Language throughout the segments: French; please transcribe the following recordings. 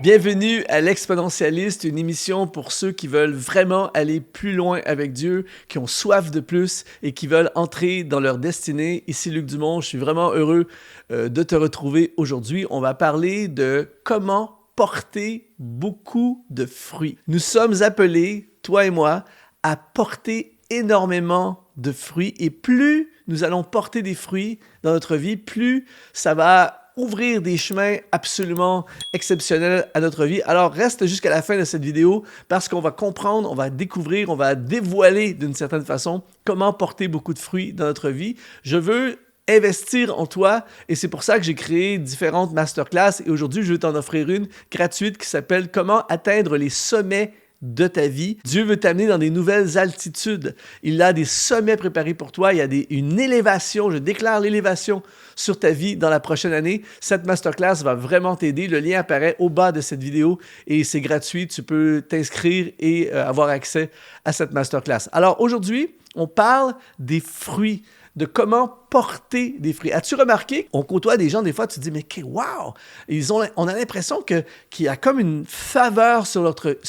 Bienvenue à l'Exponentialiste, une émission pour ceux qui veulent vraiment aller plus loin avec Dieu, qui ont soif de plus et qui veulent entrer dans leur destinée. Ici Luc Dumont, je suis vraiment heureux de te retrouver aujourd'hui. On va parler de comment porter beaucoup de fruits. Nous sommes appelés, toi et moi, à porter énormément de fruits et plus nous allons porter des fruits dans notre vie, plus ça va ouvrir des chemins absolument exceptionnels à notre vie. Alors, reste jusqu'à la fin de cette vidéo parce qu'on va comprendre, on va découvrir, on va dévoiler d'une certaine façon comment porter beaucoup de fruits dans notre vie. Je veux investir en toi et c'est pour ça que j'ai créé différentes masterclass et aujourd'hui, je veux t'en offrir une gratuite qui s'appelle « Comment atteindre les sommets de ta vie ». Dieu veut t'amener dans des nouvelles altitudes. Il a des sommets préparés pour toi. Il y a une élévation. Je déclare l'élévation sur ta vie dans la prochaine année. Cette masterclass va vraiment t'aider. Le lien apparaît au bas de cette vidéo et c'est gratuit. Tu peux t'inscrire et avoir accès à cette masterclass. Alors aujourd'hui, on parle des fruits, de comment porter des fruits. As-tu remarqué? On côtoie des gens, des fois, tu te dis, mais wow! On a l'impression qu'il y a comme une faveur sur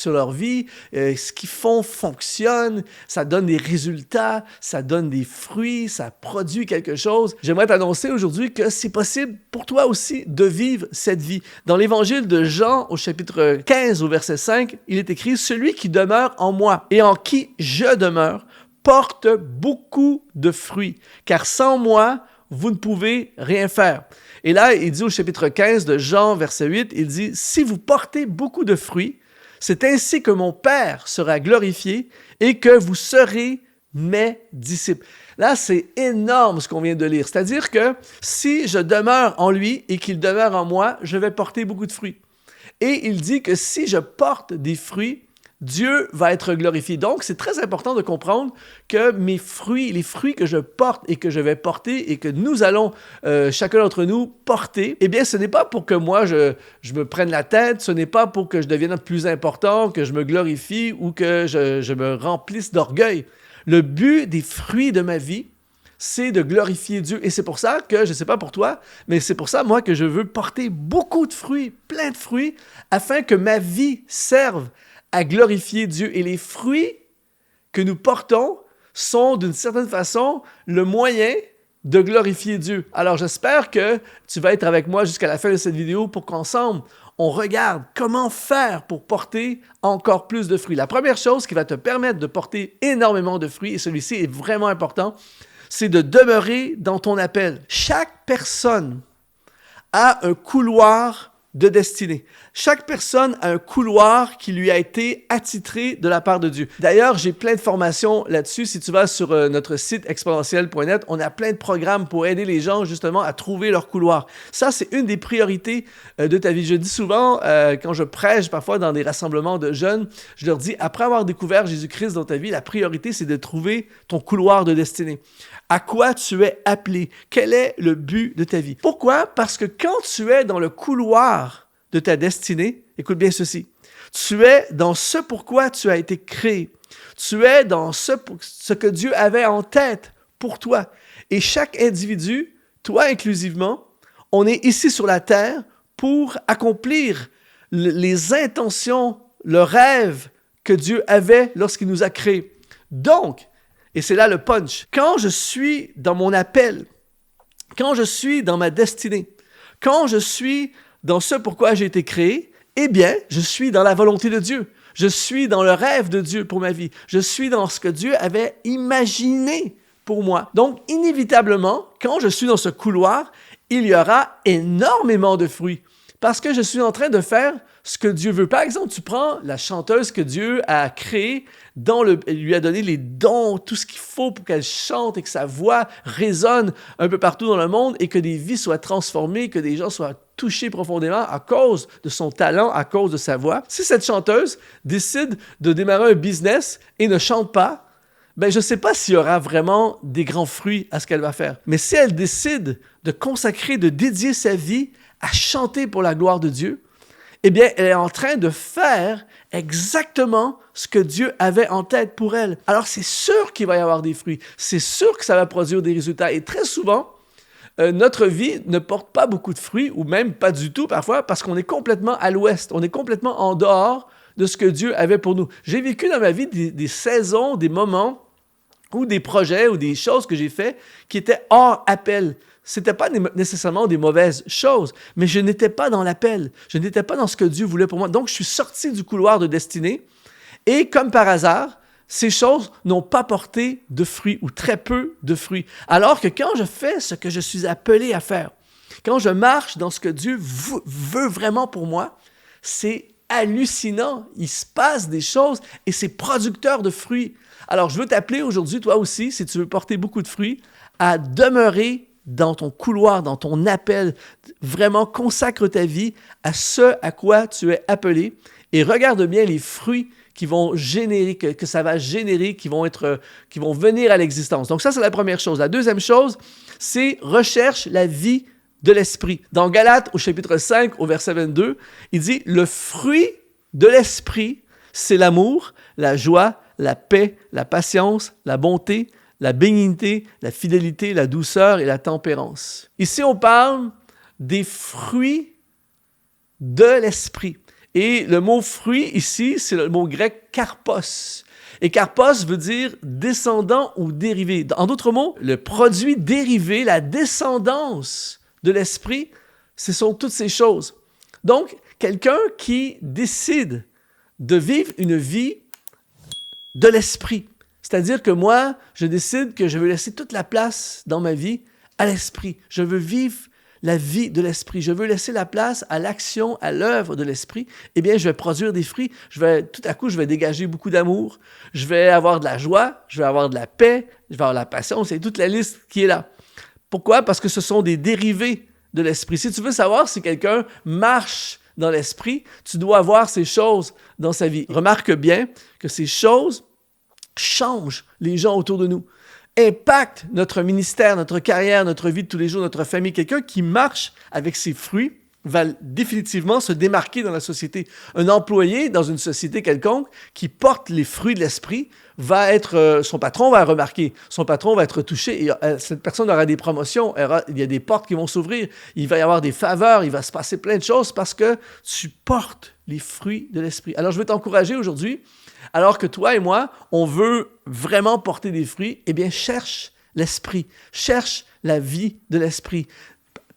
leur vie. Ce qu'ils font fonctionne, ça donne des résultats, ça donne des fruits, ça produit quelque chose. J'aimerais t'annoncer aujourd'hui que c'est possible pour toi aussi de vivre cette vie. Dans l'évangile de Jean, au chapitre 15, au verset 5, il est écrit « Celui qui demeure en moi et en qui je demeure, porte beaucoup de fruits, car sans moi, vous ne pouvez rien faire. » Et là, il dit au chapitre 15 de Jean, verset 8, il dit « Si vous portez beaucoup de fruits, c'est ainsi que mon Père sera glorifié et que vous serez mes disciples. » Là, c'est énorme ce qu'on vient de lire. C'est-à-dire que si je demeure en lui et qu'il demeure en moi, je vais porter beaucoup de fruits. Et il dit que si je porte des fruits, Dieu va être glorifié. Donc, c'est très important de comprendre que mes fruits, les fruits que je porte et que je vais porter et que nous allons, chacun d'entre nous, porter, eh bien, ce n'est pas pour que moi, je me prenne la tête, ce n'est pas pour que je devienne plus important, que je me glorifie ou que je me remplisse d'orgueil. Le but des fruits de ma vie, c'est de glorifier Dieu. Et c'est pour ça que, je ne sais pas pour toi, mais c'est pour ça, moi, que je veux porter beaucoup de fruits, plein de fruits, afin que ma vie serve à glorifier Dieu. Et les fruits que nous portons sont d'une certaine façon le moyen de glorifier Dieu. Alors j'espère que tu vas être avec moi jusqu'à la fin de cette vidéo pour qu'ensemble, on regarde comment faire pour porter encore plus de fruits. La première chose qui va te permettre de porter énormément de fruits, et celui-ci est vraiment important, c'est de demeurer dans ton appel. Chaque personne a un couloir de destinée. Chaque personne a un couloir qui lui a été attitré de la part de Dieu. D'ailleurs, j'ai plein de formations là-dessus. Si tu vas sur notre site exponentiel.net, on a plein de programmes pour aider les gens justement à trouver leur couloir. Ça, c'est une des priorités de ta vie. Je dis souvent, quand je prêche parfois dans des rassemblements de jeunes, je leur dis, après avoir découvert Jésus-Christ dans ta vie, la priorité, c'est de trouver ton couloir de destinée. À quoi tu es appelé? Quel est le but de ta vie? Pourquoi? Parce que quand tu es dans le couloir de ta destinée, écoute bien ceci, tu es dans ce pourquoi tu as été créé. Tu es dans ce que Dieu avait en tête pour toi. Et chaque individu, toi inclusivement, on est ici sur la terre pour accomplir les intentions, le rêve que Dieu avait lorsqu'il nous a créés. Donc, et c'est là le punch. Quand je suis dans mon appel, quand je suis dans ma destinée, quand je suis dans ce pourquoi j'ai été créé, eh bien, je suis dans la volonté de Dieu. Je suis dans le rêve de Dieu pour ma vie. Je suis dans ce que Dieu avait imaginé pour moi. Donc, inévitablement, quand je suis dans ce couloir, il y aura énormément de fruits parce que je suis en train de faire ce que Dieu veut. Par exemple, tu prends la chanteuse que Dieu a créée, elle lui a donné les dons, tout ce qu'il faut pour qu'elle chante et que sa voix résonne un peu partout dans le monde et que des vies soient transformées, que des gens soient touchés profondément à cause de son talent, à cause de sa voix. Si cette chanteuse décide de démarrer un business et ne chante pas, ben je ne sais pas s'il y aura vraiment des grands fruits à ce qu'elle va faire. Mais si elle décide de consacrer, de dédier sa vie à chanter pour la gloire de Dieu, eh bien, elle est en train de faire exactement ce que Dieu avait en tête pour elle. Alors, c'est sûr qu'il va y avoir des fruits. C'est sûr que ça va produire des résultats. Et très souvent, notre vie ne porte pas beaucoup de fruits, ou même pas du tout parfois, parce qu'on est complètement à l'ouest, on est complètement en dehors de ce que Dieu avait pour nous. J'ai vécu dans ma vie des saisons, des moments, ou des projets, ou des choses que j'ai fait qui étaient hors appel. C'était pas nécessairement des mauvaises choses, mais je n'étais pas dans l'appel. Je n'étais pas dans ce que Dieu voulait pour moi. Donc, je suis sorti du couloir de destinée, et comme par hasard, ces choses n'ont pas porté de fruits ou très peu de fruits. Alors que quand je fais ce que je suis appelé à faire, quand je marche dans ce que Dieu veut vraiment pour moi, c'est hallucinant. Il se passe des choses et c'est producteur de fruits. Alors, je veux t'appeler aujourd'hui, toi aussi, si tu veux porter beaucoup de fruits, à demeurer dans ton couloir, dans ton appel. Vraiment, consacre ta vie à ce à quoi tu es appelé et regarde bien les fruits qui vont générer, que ça va générer, qui vont venir à l'existence. Donc ça, c'est la première chose. La deuxième chose, c'est recherche la vie de l'esprit. Dans Galates, au chapitre 5, au verset 22, il dit « Le fruit de l'esprit, c'est l'amour, la joie, la paix, la patience, la bonté, la bénignité, la fidélité, la douceur et la tempérance. » Ici, on parle des fruits de l'esprit. Et le mot fruit ici, c'est le mot grec karpos. Et karpos veut dire descendant ou dérivé. En d'autres mots, le produit dérivé, la descendance de l'esprit, ce sont toutes ces choses. Donc, quelqu'un qui décide de vivre une vie de l'esprit, c'est-à-dire que moi, je décide que je veux laisser toute la place dans ma vie à l'esprit. Je veux vivre la vie de l'esprit. Je veux laisser la place à l'action, à l'œuvre de l'esprit. Eh bien, je vais produire des fruits. Tout à coup, je vais dégager beaucoup d'amour. Je vais avoir de la joie. Je vais avoir de la paix. Je vais avoir de la patience. C'est toute la liste qui est là. Pourquoi? Parce que ce sont des dérivés de l'esprit. Si tu veux savoir si quelqu'un marche dans l'esprit, tu dois avoir ces choses dans sa vie. Remarque bien que ces choses changent les gens autour de nous, impactent notre ministère, notre carrière, notre vie de tous les jours, notre famille. Quelqu'un qui marche avec ses fruits va définitivement se démarquer dans la société. Un employé dans une société quelconque qui porte les fruits de l'esprit va être, son patron va remarquer, son patron va être touché, et cette personne aura des promotions, il y a des portes qui vont s'ouvrir, il va y avoir des faveurs, il va se passer plein de choses parce que tu portes les fruits de l'esprit. Alors je veux t'encourager aujourd'hui, alors que toi et moi, on veut vraiment porter des fruits, eh bien cherche l'esprit, cherche la vie de l'esprit.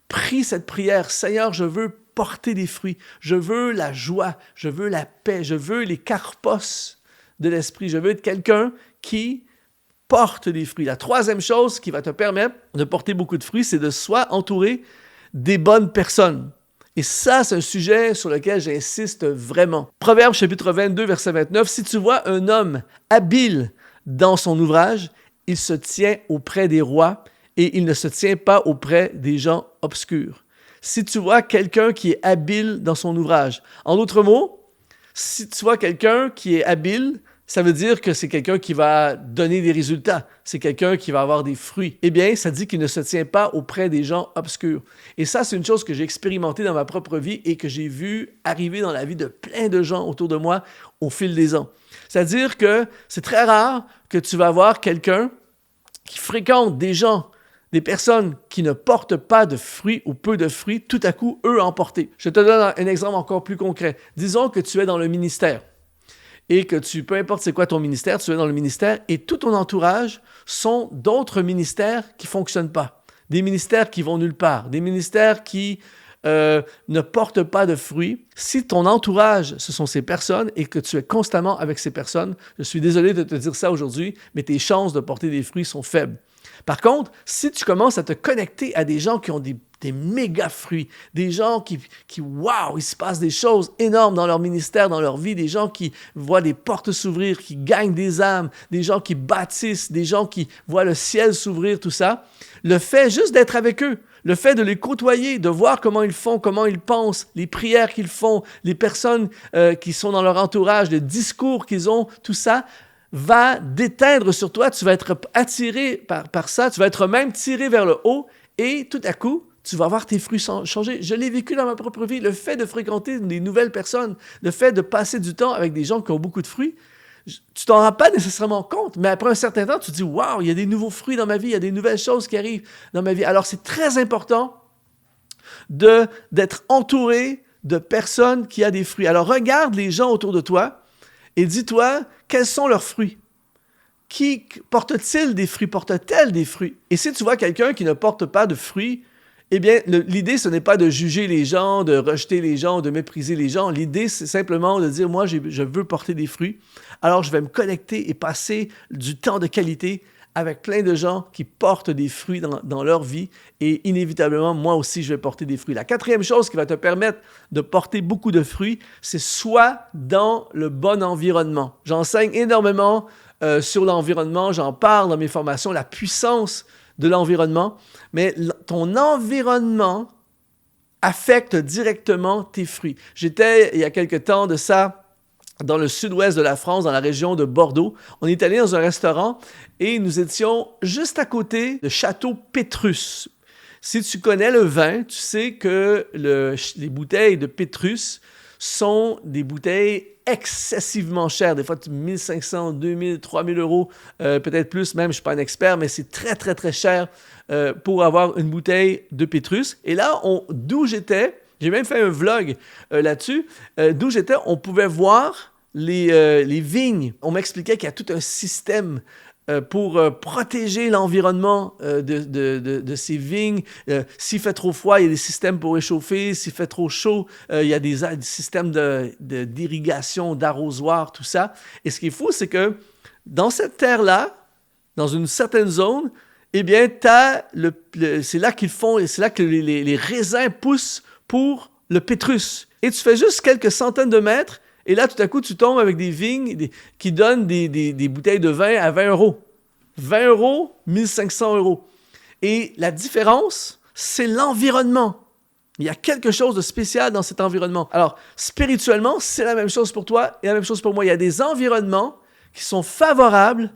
Prie cette prière, Seigneur, je veux porter des fruits, je veux la joie, je veux la paix, je veux les karpos de l'esprit, je veux être quelqu'un qui porte des fruits. La troisième chose qui va te permettre de porter beaucoup de fruits, c'est de soit entourer des bonnes personnes. Et ça, c'est un sujet sur lequel j'insiste vraiment. Proverbe chapitre 22, verset 29, « Si tu vois un homme habile dans son ouvrage, il se tient auprès des rois, et il ne se tient pas auprès des gens obscurs. » Si tu vois quelqu'un qui est habile dans son ouvrage, en d'autres mots, si tu vois quelqu'un qui est habile, ça veut dire que c'est quelqu'un qui va donner des résultats. C'est quelqu'un qui va avoir des fruits. Eh bien, ça dit qu'il ne se tient pas auprès des gens obscurs. Et ça, c'est une chose que j'ai expérimentée dans ma propre vie et que j'ai vu arriver dans la vie de plein de gens autour de moi au fil des ans. C'est-à-dire que c'est très rare que tu vas avoir quelqu'un qui fréquente des gens, des personnes qui ne portent pas de fruits ou peu de fruits, tout à coup, eux en porter. Je te donne un exemple encore plus concret. Disons que tu es dans le ministère et que peu importe c'est quoi ton ministère, tu es dans le ministère et tout ton entourage sont d'autres ministères qui ne fonctionnent pas. Des ministères qui vont nulle part, des ministères qui ne portent pas de fruits. Si ton entourage, ce sont ces personnes et que tu es constamment avec ces personnes, je suis désolé de te dire ça aujourd'hui, mais tes chances de porter des fruits sont faibles. Par contre, si tu commences à te connecter à des gens qui ont des méga fruits, des gens qui waouh, il se passe des choses énormes dans leur ministère, dans leur vie, des gens qui voient des portes s'ouvrir, qui gagnent des âmes, des gens qui bâtissent, des gens qui voient le ciel s'ouvrir, tout ça, le fait juste d'être avec eux, le fait de les côtoyer, de voir comment ils font, comment ils pensent, les prières qu'ils font, les personnes qui sont dans leur entourage, les discours qu'ils ont, tout ça, va déteindre sur toi, tu vas être attiré par ça, tu vas être même tiré vers le haut et tout à coup, tu vas voir tes fruits changer. Je l'ai vécu dans ma propre vie. Le fait de fréquenter des nouvelles personnes, le fait de passer du temps avec des gens qui ont beaucoup de fruits, Tu t'en rends pas nécessairement compte, mais après un certain temps, tu te dis « Wow, il y a des nouveaux fruits dans ma vie, il y a des nouvelles choses qui arrivent dans ma vie. » Alors, c'est très important d'être entouré de personnes qui ont des fruits. Alors, regarde les gens autour de toi et dis-toi quels sont leurs fruits. Qui porte-t-il des fruits? Porte-t-elle des fruits? Et si tu vois quelqu'un qui ne porte pas de fruits, eh bien, l'idée, ce n'est pas de juger les gens, de rejeter les gens, de mépriser les gens. L'idée, c'est simplement de dire, moi, je veux porter des fruits. Alors, je vais me connecter et passer du temps de qualité avec plein de gens qui portent des fruits dans leur vie. Et inévitablement, moi aussi, je vais porter des fruits. La quatrième chose qui va te permettre de porter beaucoup de fruits, c'est soit dans le bon environnement. J'enseigne énormément sur l'environnement, j'en parle dans mes formations, la puissance de l'environnement, mais ton environnement affecte directement tes fruits. J'étais, il y a quelque temps de ça, dans le sud-ouest de la France, dans la région de Bordeaux. On est allé dans un restaurant et nous étions juste à côté de Château Pétrus. Si tu connais le vin, tu sais que les bouteilles de Pétrus sont des bouteilles excessivement chères. Des fois, 1500, 2000, 3000 euros, peut-être plus même. Je ne suis pas un expert, mais c'est très, très, très cher pour avoir une bouteille de Pétrus. Et là, d'où j'étais, j'ai même fait un vlog là-dessus, d'où j'étais, on pouvait voir les vignes. On m'expliquait qu'il y a tout un système pour protéger l'environnement de ces vignes. S'il fait trop froid, il y a des systèmes pour réchauffer. S'il fait trop chaud, il y a des systèmes d'irrigation, d'arrosoir, tout ça. Et ce qui est fou, c'est que dans cette terre-là, dans une certaine zone, eh bien, c'est là c'est là que les raisins poussent pour le Pétrus. Et tu fais juste quelques centaines de mètres, et là, tout à coup, tu tombes avec des vignes qui donnent des bouteilles de vin à 20 euros. 20 euros, 1500 euros. Et la différence, c'est l'environnement. Il y a quelque chose de spécial dans cet environnement. Alors, spirituellement, c'est la même chose pour toi et la même chose pour moi. Il y a des environnements qui sont favorables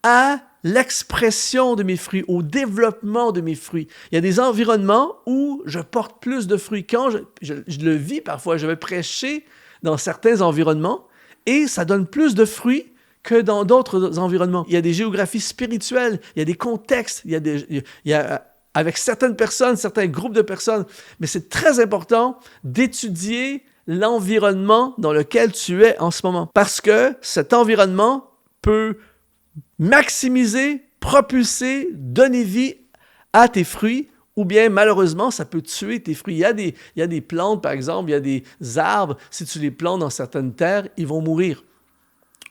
à l'expression de mes fruits, au développement de mes fruits. Il y a des environnements où je porte plus de fruits. Quand je le vis parfois, je vais prêcher dans certains environnements et ça donne plus de fruits que dans d'autres environnements. Il y a des géographies spirituelles, il y a des contextes, il y a avec certaines personnes, certains groupes de personnes, mais c'est très important d'étudier l'environnement dans lequel tu es en ce moment parce que cet environnement peut maximiser, propulser, donner vie à tes fruits ou bien, malheureusement, ça peut tuer tes fruits. Il y a des plantes, par exemple, il y a des arbres, si tu les plantes dans certaines terres, ils vont mourir.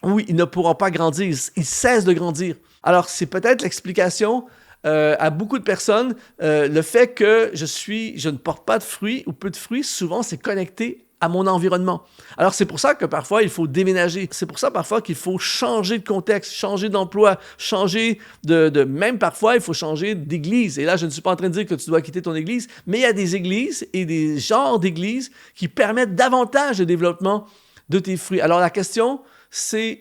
Oui, ils ne pourront pas grandir, ils cessent de grandir. Alors, c'est peut-être l'explication à beaucoup de personnes. Le fait que je ne porte pas de fruits ou peu de fruits, souvent, c'est connecté à mon environnement. Alors, c'est pour ça que parfois, il faut déménager. C'est pour ça parfois qu'il faut changer de contexte, changer d'emploi, changer même parfois, il faut changer d'église. Et là, je ne suis pas en train de dire que tu dois quitter ton église, mais il y a des églises et des genres d'églises qui permettent davantage de développement de tes fruits. Alors, la question, ce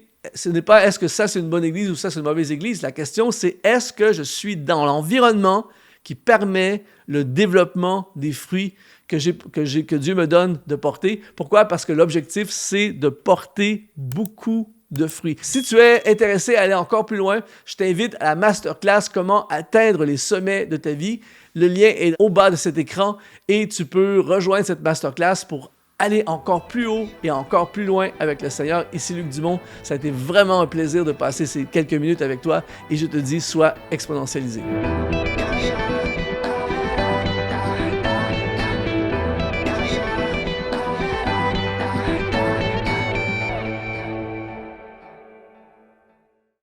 n'est pas est-ce que ça, c'est une bonne église ou ça, c'est une mauvaise église. La question, c'est est-ce que je suis dans l'environnement qui permet le développement des fruits que Dieu me donne de porter. Pourquoi? Parce que l'objectif, c'est de porter beaucoup de fruits. Si tu es intéressé à aller encore plus loin, je t'invite à la masterclass Comment atteindre les sommets de ta vie. Le lien est au bas de cet écran et tu peux rejoindre cette masterclass pour aller encore plus haut et encore plus loin avec le Seigneur. Ici Luc Dumont, ça a été vraiment un plaisir de passer ces quelques minutes avec toi et je te dis, sois exponentialisé.